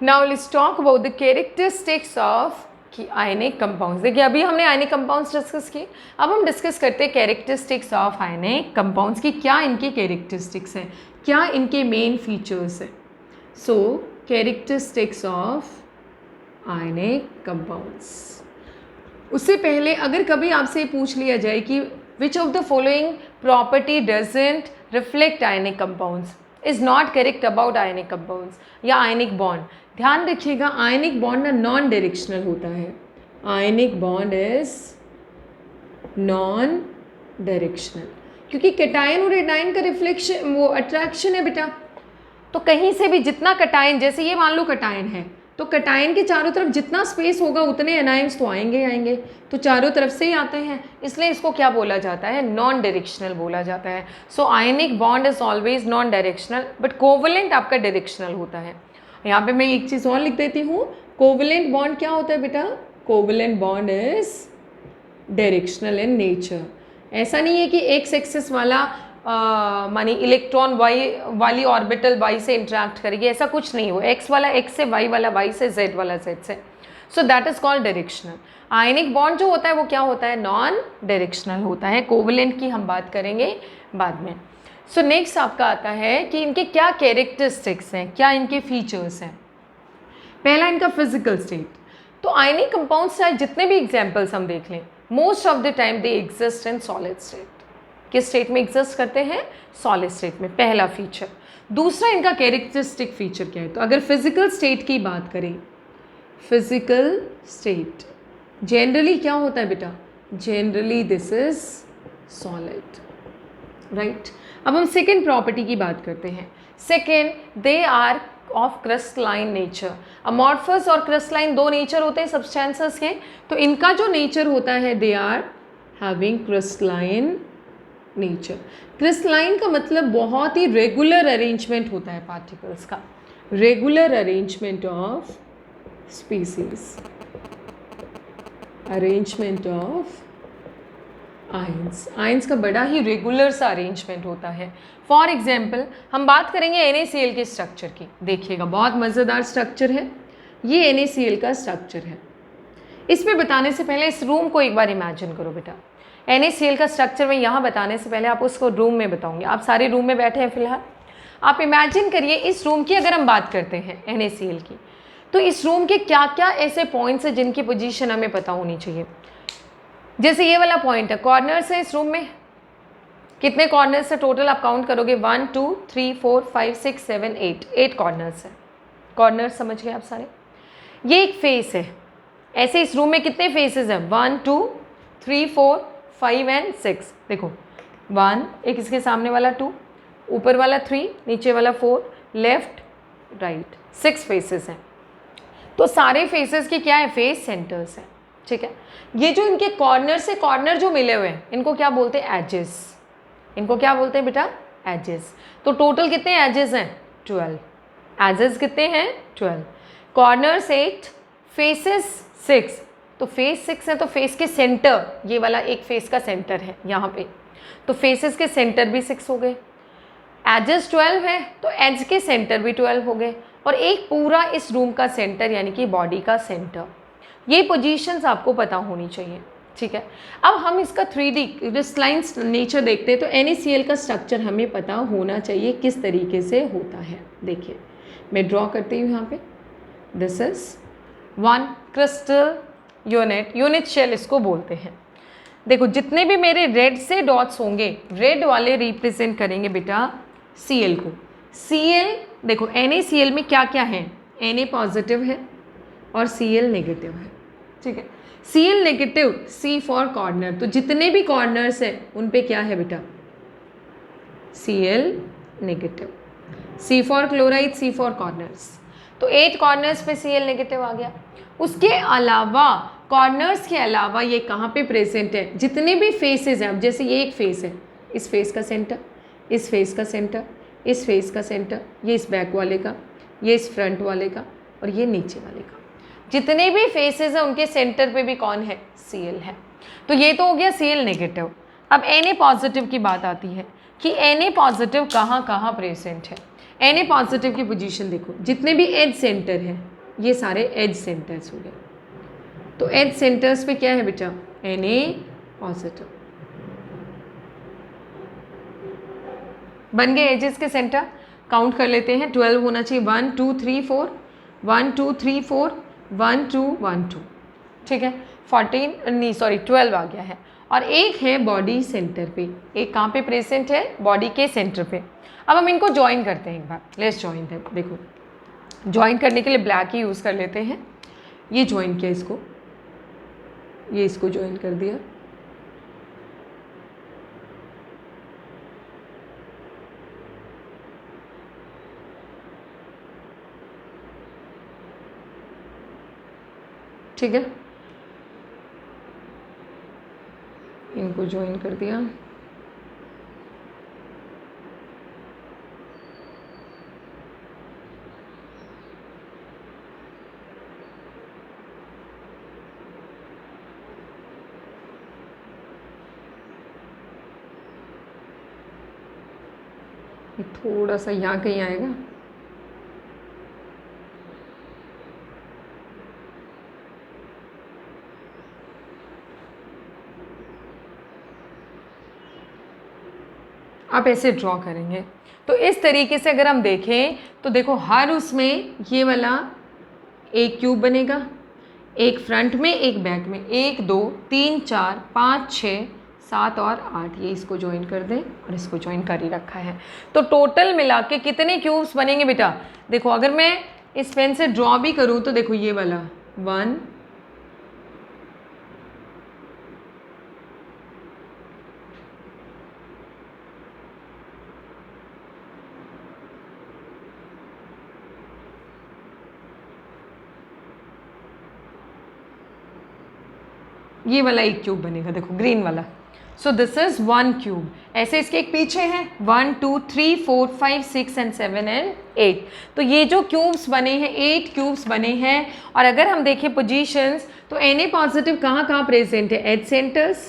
Now let's talk about the characteristics of ionic compounds. देखिए अभी हमने आयनिक कंपाउंड्स डिस्कस किए, अब हम डिस्कस करते हैं कैरेक्टरिस्टिक्स ऑफ आयनिक कंपाउंड्स की, क्या इनकी कैरेक्टरिस्टिक्स हैं, क्या इनके मेन फीचर्स हैं। सो कैरेक्टरिस्टिक्स ऑफ आयनिक कंपाउंड्स। उससे पहले अगर कभी आपसे पूछ लिया जाए कि which of the following property doesn't reflect ionic compounds, is not correct about ionic compounds या आयनिक बॉन्ड, ध्यान रखिएगा आयनिक बॉन्ड ना नॉन डायरेक्शनल होता है। आयनिक बॉन्ड इज नॉन डायरेक्शनल, क्योंकि कैटायन और एनायन का रिफ्लेक्शन वो अट्रैक्शन है बेटा। तो कहीं से भी जितना कैटायन, जैसे ये मान लो कैटायन है, तो कैटायन के चारों तरफ जितना स्पेस होगा उतने एनायंस तो आएंगे आएंगे, तो चारों तरफ से ही आते हैं, इसलिए इसको क्या बोला जाता है, नॉन डायरेक्शनल बोला जाता है। So ionic bond is always non directional, but covalent आपका डायरेक्शनल होता है। यहाँ पे मैं एक चीज़ और लिख देती हूँ, कोवलेंट बॉन्ड क्या होता है बेटा, covalent bond is directional in nature. ऐसा नहीं है कि एक्स एक्सिस वाला मानी इलेक्ट्रॉन वाली ऑर्बिटल वाई से इंटरेक्ट करेगी, ऐसा कुछ नहीं हो, एक्स वाला एक्स से, वाई वाला वाई से, जेड वाला जेड से। सो that is called directional. Ionic bond जो होता है वो क्या होता है, नॉन डायरेक्शनल होता है। कोवलेंट की हम बात करेंगे बाद में। सो नेक्स्ट आपका आता है कि इनके क्या कैरेक्टरिस्टिक्स हैं, क्या इनके फीचर्स हैं। पहला इनका फिजिकल स्टेट। तो आयनिक कंपाउंड्स चाहे जितने भी एग्जाम्पल्स हम देख लें, most of the time they exist in solid state. किस स्टेट में एग्जिस्ट करते हैं, सॉलिड स्टेट में, पहला फीचर। दूसरा इनका कैरेक्टरिस्टिक फीचर क्या है, तो अगर फिजिकल स्टेट की बात करें, फिजिकल स्टेट जनरली क्या होता है बेटा, generally this is solid, right. अब हम सेकेंड प्रॉपर्टी की बात करते हैं। Second, they are of crystalline nature. Amorphous और क्रिस्टलाइन दो नेचर होते हैं सब्सटेंसेस के, तो इनका जो नेचर होता है, they are having crystalline nature. Crystalline का मतलब बहुत ही रेगुलर अरेंजमेंट होता है पार्टिकल्स का, regular arrangement of species, arrangement of ions. Ions का बड़ा ही रेगुलर सा अरेंजमेंट होता है। फॉर एग्जाम्पल हम बात करेंगे NaCl के स्ट्रक्चर की, देखिएगा बहुत मज़ेदार स्ट्रक्चर है ये, NaCl का स्ट्रक्चर है। इसमें बताने से पहले इस रूम को एक बार इमेजिन करो बेटा। NaCl का स्ट्रक्चर मैं यहाँ बताने से पहले आप उसको रूम में बताऊंगी। आप सारे रूम में बैठे हैं फिलहाल, आप इमेजिन करिए इस रूम की अगर हम बात करते हैं NaCl की, तो इस रूम के क्या क्या ऐसे पॉइंट्स हैं जिनकी पोजीशन हमें पता होनी चाहिए। जैसे ये वाला पॉइंट है, कॉर्नर्स है इस रूम में, कितने कॉर्नर्स है टोटल आप काउंट करोगे, 1 2 3 4 5 6 7 8, 8 कॉर्नर्स है। कॉर्नर्स समझ गए आप सारे। ये एक फेस है, ऐसे इस रूम में कितने फेसेस हैं, 1 2 3 4 5 एंड 6। देखो 1, एक इसके सामने वाला 2, ऊपर वाला 3, नीचे वाला 4, लेफ्ट राइट, 6 फेसेस हैं। तो सारे फेसेस के क्या है, फेस सेंटर्स हैं, ठीक है। ये जो इनके कॉर्नर से कॉर्नर जो मिले हुए हैं, इनको क्या बोलते हैं, एजेस। इनको क्या बोलते हैं बेटा, एजेस। तो टोटल कितने एजेस हैं, 12। एजेस कितने हैं, 12। Corners 8, faces 6। तो फेस 6 है, तो फेस के सेंटर, ये वाला एक फेस का सेंटर है यहाँ पे, तो फेसेस के सेंटर भी 6 हो गए। एजेस 12 है, तो एज के सेंटर भी 12 हो गए, और एक पूरा इस रूम का सेंटर यानी कि बॉडी का सेंटर। ये पोजीशंस आपको पता होनी चाहिए, ठीक है। अब हम इसका 3D क्रिस्टलाइन नेचर देखते हैं, तो NaCl का स्ट्रक्चर हमें पता होना चाहिए किस तरीके से होता है। देखिए मैं ड्रॉ करती हूँ यहाँ पे, this is 1 crystal unit, unit cell इसको बोलते हैं। देखो जितने भी मेरे रेड से डॉट्स होंगे, रेड वाले रिप्रेजेंट करेंगे बेटा Cl को। Cl देखो NaCl में क्या क्या है, Na पॉजिटिव है और Cl नेगेटिव है, ठीक है। Cl negative, C for corner, तो जितने भी कॉर्नर्स हैं उन पे क्या है बेटा, Cl negative. C for chloride, C for corners, तो 8 कॉर्नर्स पे Cl नेगेटिव आ गया। उसके अलावा कॉर्नर्स के अलावा ये कहाँ पे प्रेजेंट है, जितने भी फेसेस हैं, अब जैसे ये एक फेस है, इस फेस का सेंटर, इस फेस का सेंटर, इस फेस का सेंटर, ये इस बैक वाले का, ये इस फ्रंट वाले का, और ये नीचे वाले का, जितने भी फेसेस हैं उनके सेंटर पे भी कौन है, Cl है। तो ये तो हो गया Cl नेगेटिव। अब Na पॉजिटिव की बात आती है कि Na पॉजिटिव कहाँ कहाँ प्रेजेंट है। Na पॉजिटिव की पोजीशन देखो, जितने भी एज सेंटर हैं ये सारे एज सेंटर्स हो गए। तो एज सेंटर्स पे क्या है बेटा, Na पॉजिटिव। बन गए एजेस के सेंटर, काउंट कर लेते हैं, 12 होना चाहिए, 1 2 3 4, 1 2 3 4, 1 2 1 2, ठीक है। 14 नहीं सॉरी 12 आ गया है। और एक है बॉडी सेंटर पे, एक कहाँ पे प्रेजेंट है, बॉडी के सेंटर पे। अब हम इनको ज्वाइन करते हैं एक बार, लेट्स ज्वाइन है। देखो ज्वाइन करने के लिए ब्लैक ही यूज़ कर लेते हैं। ये ज्वाइन किया इसको, ये इसको ज्वाइन कर दिया, ठीक है, इनको ज्वाइन कर दिया। थोड़ा सा यहाँ कहीं आएगा, आप ऐसे ड्रॉ करेंगे। तो इस तरीके से अगर हम देखें तो देखो हर उसमें ये वाला एक क्यूब बनेगा, एक फ्रंट में एक बैक में, 1 2 3 4 5 6 7 और 8, ये इसको ज्वाइन कर दें और इसको ज्वाइन कर ही रखा है। तो टोटल मिला के कितने क्यूब्स बनेंगे बेटा, देखो अगर मैं इस पेन से ड्रॉ भी करूँ तो देखो ये वाला 1 ये वाला एक क्यूब बनेगा, देखो ग्रीन वाला। सो दिस इज 1 क्यूब। ऐसे इसके एक पीछे हैं 1 2 3 4 5 6 एंड 7 एंड 8। तो ये जो क्यूब्स बने हैं 8 क्यूब्स बने हैं। और अगर हम देखें पोजीशंस तो Na पॉजिटिव कहाँ कहाँ प्रेजेंट है, एज सेंटर्स,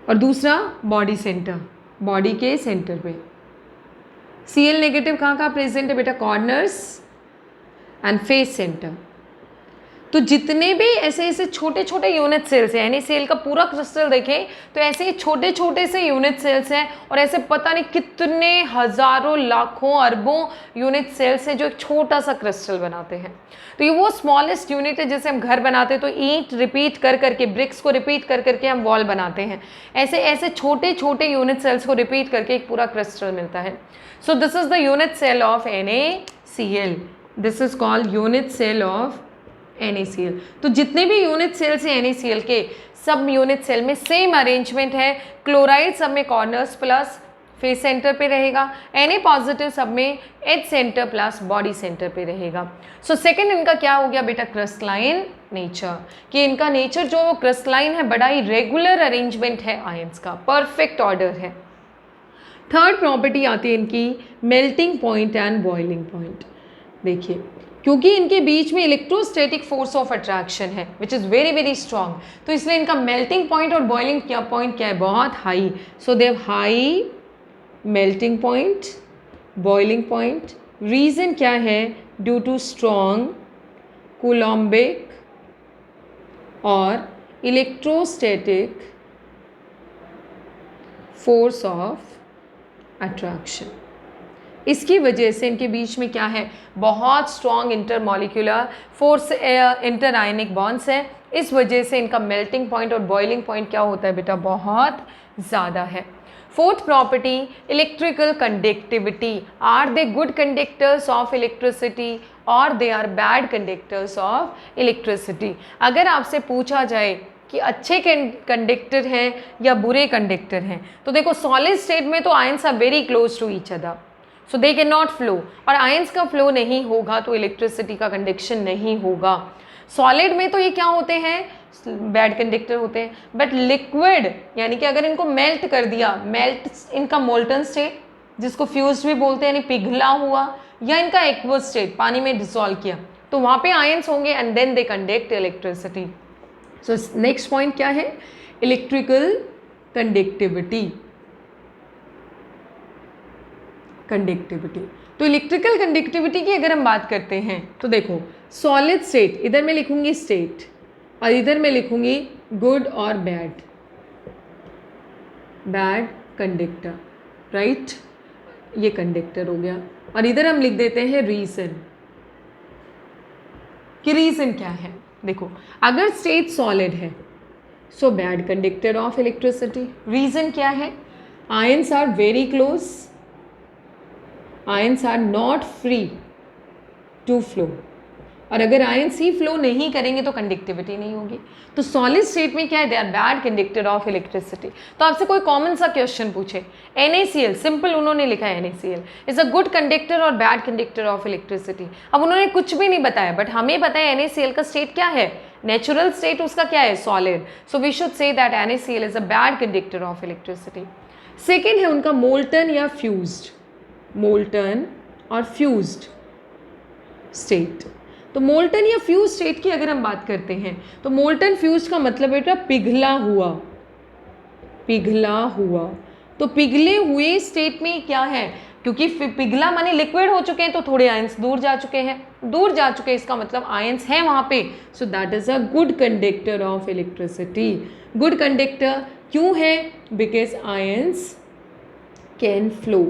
और दूसरा बॉडी सेंटर, बॉडी के सेंटर पे। Cl नेगेटिव कहाँ कहाँ प्रेजेंट है बेटा, कॉर्नर्स एंड फेस सेंटर। तो जितने भी ऐसे ऐसे छोटे छोटे यूनिट सेल्स हैं, NaCl का पूरा क्रिस्टल देखें तो ऐसे ही छोटे छोटे से यूनिट सेल्स हैं, और ऐसे पता नहीं कितने हज़ारों लाखों अरबों यूनिट सेल्स हैं जो एक छोटा सा क्रिस्टल बनाते हैं। तो ये वो स्मॉलेस्ट यूनिट है, जैसे हम घर बनाते हैं तो ईंट रिपीट कर करके, ब्रिक्स को रिपीट कर करके हम वॉल बनाते हैं, ऐसे ऐसे छोटे छोटे यूनिट सेल्स को रिपीट करके एक पूरा क्रिस्टल मिलता है। So this is the unit cell of NaCl, this is called unit cell of NaCl। तो जितने भी यूनिट सेल्स हैं NaCl के, सब यूनिट सेल में सेम अरेंजमेंट है। क्लोराइड सब में कॉर्नर्स प्लस फेस सेंटर पे रहेगा, Na पॉजिटिव सब में edge centre plus body centre पे रहेगा। सो सेकंड इनका क्या हो गया बेटा, क्रिस्टलाइन नेचर, कि इनका नेचर जो वो क्रिस्टलाइन है, बड़ा ही रेगुलर अरेंजमेंट है आयंस का, परफेक्ट ऑर्डर है। थर्ड प्रॉपर्टी आती है इनकी melting point and boiling point. देखिए क्योंकि इनके बीच में इलेक्ट्रोस्टैटिक फोर्स ऑफ अट्रैक्शन है which is very very strong, तो इसलिए इनका मेल्टिंग पॉइंट और बॉइलिंग पॉइंट क्या है, बहुत high. So they have high melting point, boiling point. Reason क्या है, ड्यू टू स्ट्रॉन्ग कूलॉम्बिक और इलेक्ट्रोस्टैटिक फोर्स ऑफ अट्रैक्शन। इसकी वजह से इनके बीच में क्या है, बहुत strong intermolecular force, inter ionic bonds हैं। इस वजह से इनका मेल्टिंग पॉइंट और बॉइलिंग पॉइंट क्या होता है बेटा, बहुत ज़्यादा है। Fourth property electrical conductivity, are they good conductors of electricity और they are bad conductors of electricity. अगर आपसे पूछा जाए कि अच्छे कंडक्टर हैं या बुरे कंडक्टर हैं, तो देखो सॉलिड स्टेट में तो ions are very close to each other, so they can not flow, और आयंस का फ्लो नहीं होगा तो इलेक्ट्रिसिटी का कंडक्शन नहीं होगा। सॉलिड में तो ये क्या होते हैं, बैड कंडक्टर होते हैं। बट लिक्विड यानी कि अगर इनको मेल्ट कर दिया, मेल्ट इनका मोल्टन स्टेट जिसको फ्यूज्ड भी बोलते हैं, यानी पिघला हुआ, या इनका एक्वस स्टेट पानी में डिसॉल्व किया, तो वहाँ पे आयंस होंगे and then they conduct electricity. So next point क्या है, इलेक्ट्रिकल कंडक्टिविटी। कंडक्टिविटी। तो इलेक्ट्रिकल कंडक्टिविटी की अगर हम बात करते हैं तो देखो सॉलिड स्टेट, इधर मैं लिखूंगी स्टेट और इधर मैं लिखूंगी गुड और बैड, बैड कंडक्टर, राइट, ये कंडक्टर हो गया। और इधर हम लिख देते हैं रीजन, कि रीजन क्या है। देखो अगर स्टेट सॉलिड है so bad conductor of electricity. Reason क्या है, ions are very close, ions are not free to flow, और अगर आयंस ही फ्लो नहीं करेंगे तो कंडक्टिविटी नहीं होगी। तो सॉलिड स्टेट में क्या है, they are bad conductor of electricity. तो आपसे कोई कॉमन सा क्वेश्चन पूछे, NaCl, सिंपल उन्होंने लिखा है NaCl is a good conductor और बैड कंडक्टर ऑफ इलेक्ट्रिसिटी। अब उन्होंने कुछ भी नहीं बताया, बट हमें पता है NaCl का स्टेट क्या है, नेचुरल स्टेट उसका क्या है, solid. So we should say that NaCl is a bad conductor of electricity. Second है उनका मोल्टन या फ्यूज्ड, मोल्टन और फ्यूज्ड स्टेट। तो मोल्टन या फ्यूज स्टेट की अगर हम बात करते हैं तो मोल्टन फ्यूज का मतलब बेटा पिघला हुआ, पिघला हुआ। तो पिघले हुए स्टेट में क्या है, क्योंकि पिघला माने लिक्विड हो चुके हैं तो थोड़े आयंस दूर जा चुके हैं, दूर जा चुके हैं इसका मतलब आयंस है वहां पे। सो that is a good conductor of electricity. Good conductor क्यों है, because ions can flow,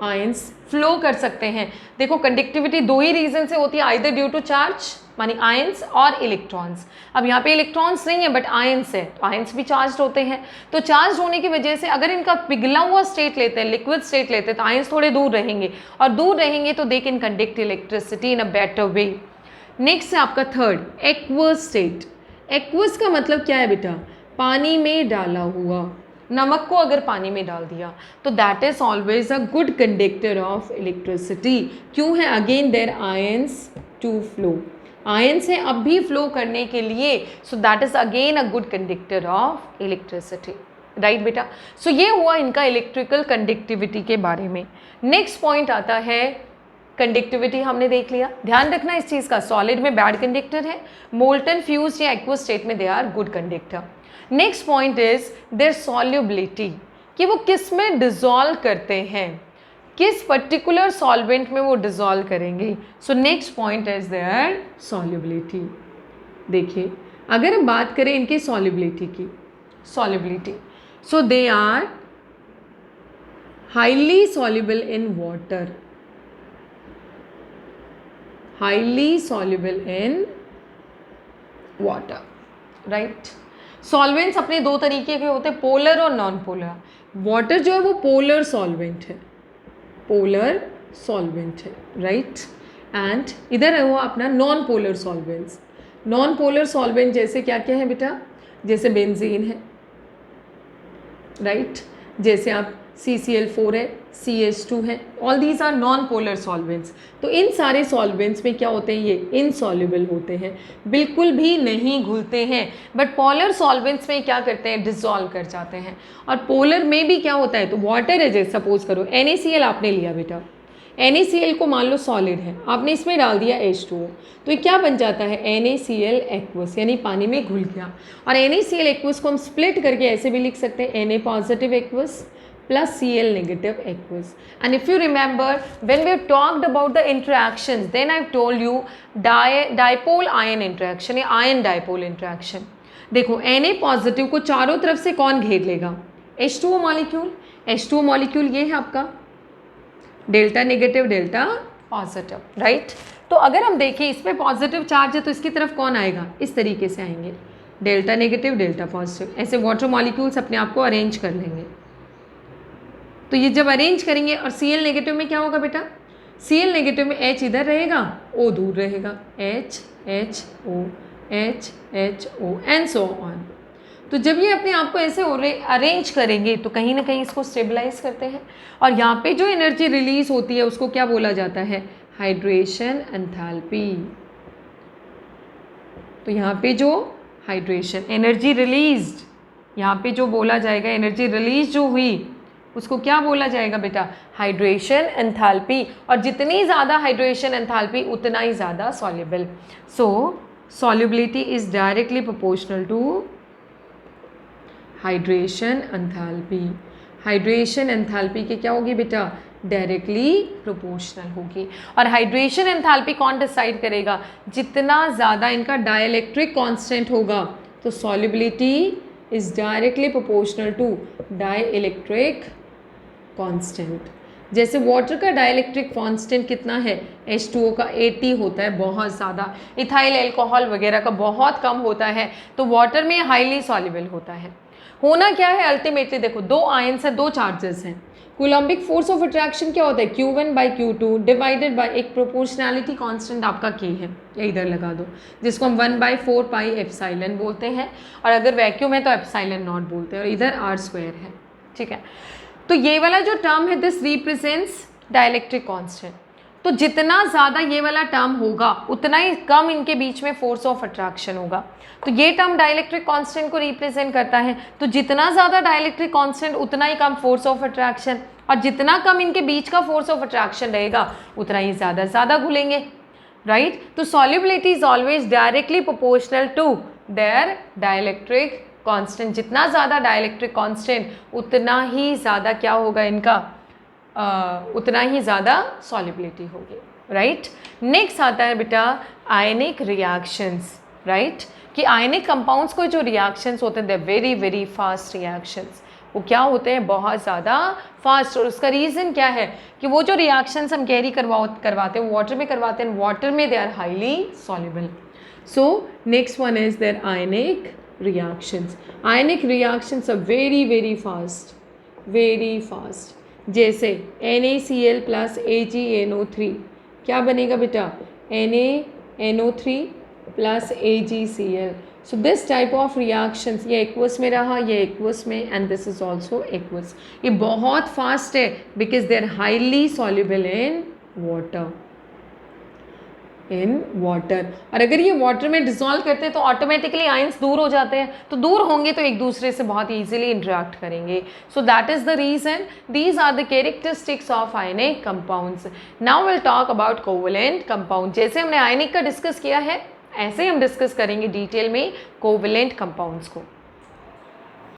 ions flow कर सकते हैं। देखो कंडक्टिविटी दो ही रीजन से होती है, आइदर ड्यू टू चार्ज मानी आयंस और इलेक्ट्रॉन्स। अब यहाँ पे इलेक्ट्रॉन्स नहीं है बट आयंस है, तो आयंस भी चार्ज होते हैं। तो चार्ज होने की वजह से अगर इनका पिघला हुआ स्टेट लेते हैं, लिक्विड स्टेट लेते हैं, तो आयंस थोड़े दूर रहेंगे, और दूर रहेंगे तो they can conduct electricity in a better way. Next है आपका थर्ड, एक्वस स्टेट। एक्वस का मतलब क्या है बेटा, पानी में डाला हुआ, नमक को अगर पानी में डाल दिया तो that is always a good conductor of electricity. क्यों है, again there ions to flow, ions है अब भी फ्लो करने के लिए, so that is again a good conductor of electricity, right बेटा। सो ये हुआ इनका इलेक्ट्रिकल कंडक्टिविटी के बारे में। नेक्स्ट पॉइंट आता है कंडक्टिविटी, हमने देख लिया, ध्यान रखना इस चीज़ का, सॉलिड में बैड कंडक्टर है, मोल्टन फ्यूज या एक्वस स्टेट में they are good conductor. Next point is their solubility, कि वो किस में डिजॉल्व करते हैं, किस पर्टिकुलर सॉल्वेंट में वो डिजॉल्व करेंगे। So next point is their solubility. देखिए अगर हम बात करें इनके सॉल्युबिलिटी की, solubility, so they are highly soluble in water, highly soluble in water, right. Solvents अपने दो तरीके के होते हैं, पोलर और नॉन पोलर। वाटर जो है वो पोलर सॉल्वेंट है, पोलर सॉल्वेंट है, राइट। एंड इधर है वो अपना non polar solvents. Non polar solvent जैसे क्या क्या है बेटा, जैसे बेंजीन है, राइट, जैसे आप CCl4 है, CH2 है, all these are non polar solvents. तो इन सारे सॉल्वेंट्स में क्या होते हैं, ये इनसॉल्युबल होते हैं, बिल्कुल भी नहीं घुलते हैं। बट पोलर सॉल्वेंट्स में क्या करते हैं, डिसॉल्व कर जाते हैं। और पोलर में भी क्या होता है, तो वाटर है, जैसे सपोज करो NaCl आपने लिया बेटा, NaCl को मान लो सॉलिड है, आपने इसमें डाल दिया H2O, तो ये क्या बन जाता है, NaCl एक्वस, यानी पानी में घुल गया। और NaCl एक्वस को हम स्प्लिट करके ऐसे भी लिख सकते हैं, Na positive aqueous plus Cl negative aqueous. And if you remember when we talked about the interactions, then I've told you dipole ion interaction या ion dipole interaction। देखो Na पॉजिटिव को चारों तरफ से कौन घेर लेगा, H2O मॉलिक्यूल। H2O मॉलिक्यूल ये है आपका delta negative delta positive, right. तो अगर हम देखें इस पर पॉजिटिव चार्ज है तो इसकी तरफ कौन आएगा, इस तरीके से आएंगे, डेल्टा नेगेटिव डेल्टा पॉजिटिव, ऐसे वाटर मॉलिक्यूल्स अपने आप को अरेंज कर लेंगे। तो ये जब अरेंज करेंगे, और Cl नेगेटिव में क्या होगा बेटा, Cl नेगेटिव में H इधर रहेगा, O दूर रहेगा, H H O H H O and so on. तो जब ये अपने आप को ऐसे अरेंज करेंगे तो कहीं ना कहीं इसको स्टेबलाइज करते हैं, और यहाँ पे जो एनर्जी रिलीज होती है उसको क्या बोला जाता है, हाइड्रेशन एंथैल्पी। तो यहाँ पे जो हाइड्रेशन एनर्जी रिलीज्ड, यहाँ पे जो बोला जाएगा एनर्जी रिलीज जो हुई उसको क्या बोला जाएगा बेटा, हाइड्रेशन एंथैल्पी। और जितनी ज़्यादा हाइड्रेशन एंथैल्पी उतना ही ज़्यादा soluble. So solubility is directly proportional to hydration enthalpy. Hydration enthalpy के क्या होगी बेटा, डायरेक्टली प्रोपोर्शनल होगी। और हाइड्रेशन एंथैल्पी कौन डिसाइड करेगा? जितना ज़्यादा इनका डाइलेक्ट्रिक कांस्टेंट होगा तो solubility is directly proportional to dielectric constant. जैसे वाटर का डाइलेक्ट्रिक कांस्टेंट कितना है? H2O का 80 होता है, बहुत ज़्यादा। इथाइल अल्कोहल वगैरह का बहुत कम होता है, तो वाटर में हाईली सॉल्युबल होता है। होना क्या है अल्टीमेटली? देखो, दो आयंस है, दो चार्जेस हैं। कूलम्बिक फोर्स ऑफ अट्रैक्शन क्या होता है? Q1/Q2 डिवाइडेड बाय एक प्रोपोर्शनैलिटी कांस्टेंट आपका K है, ये इधर लगा दो, जिसको हम 1/4 पाई एप्सिलॉन बोलते हैं, और अगर वैक्यूम है तो एप्सिलॉन नॉट बोलते हैं, और इधर r² है, ठीक है। तो ये वाला जो टर्म है, दिस रिप्रेजेंट्स डाइलेक्ट्रिक कांस्टेंट। तो जितना ज़्यादा ये वाला टर्म होगा उतना ही कम इनके बीच में फोर्स ऑफ अट्रैक्शन होगा। तो ये टर्म डाइलेक्ट्रिक कांस्टेंट को रिप्रेजेंट करता है। तो जितना ज़्यादा डाइलेक्ट्रिक कांस्टेंट उतना ही कम फोर्स ऑफ अट्रैक्शन, और जितना कम इनके बीच का फोर्स ऑफ अट्रैक्शन रहेगा उतना ही ज़्यादा घुलेंगे, राइट। तो solubility is always directly proportional to their dielectric constant. जितना ज़्यादा डाइलेक्ट्रिक कांस्टेंट उतना ही ज़्यादा क्या होगा इनका, उतना ही ज़्यादा सॉल्युबिलिटी होगी, राइट। नेक्स्ट आता है बेटा आयनिक रिएक्शंस, राइट। कि आयनिक कंपाउंड्स को जो रिएक्शंस होते हैं they very very fast reactions, वो क्या होते हैं? बहुत ज़्यादा फास्ट। और उसका रीज़न क्या है? कि वो जो रिएक्शंस हम कैरी करवाते हैं वाटर में करवाते हैं, वाटर में they are highly soluble. So next one is their ionic reactions. Ionic reactions are very fast. जैसे NaCl plus AgNO3 क्या बनेगा बेटा? NaNO3 plus AgCl. So this type of reactions, ये aqueous में रहा, ये aqueous में, and this is also aqueous. ये बहुत फास्ट है because they are highly soluble in water. और अगर ये वाटर में डिसॉल्व करते हैं तो ऑटोमेटिकली आयंस दूर हो जाते हैं, तो दूर होंगे तो एक दूसरे से बहुत ईजिली इंटरेक्ट करेंगे। So that is the reason, these are the characteristics of ionic compounds. Now will talk about covalent compound. जैसे हमने आयनिक का डिस्कस किया है ऐसे ही हम डिस्कस करेंगे डिटेल में कोवैलेंट कंपाउंड्स को।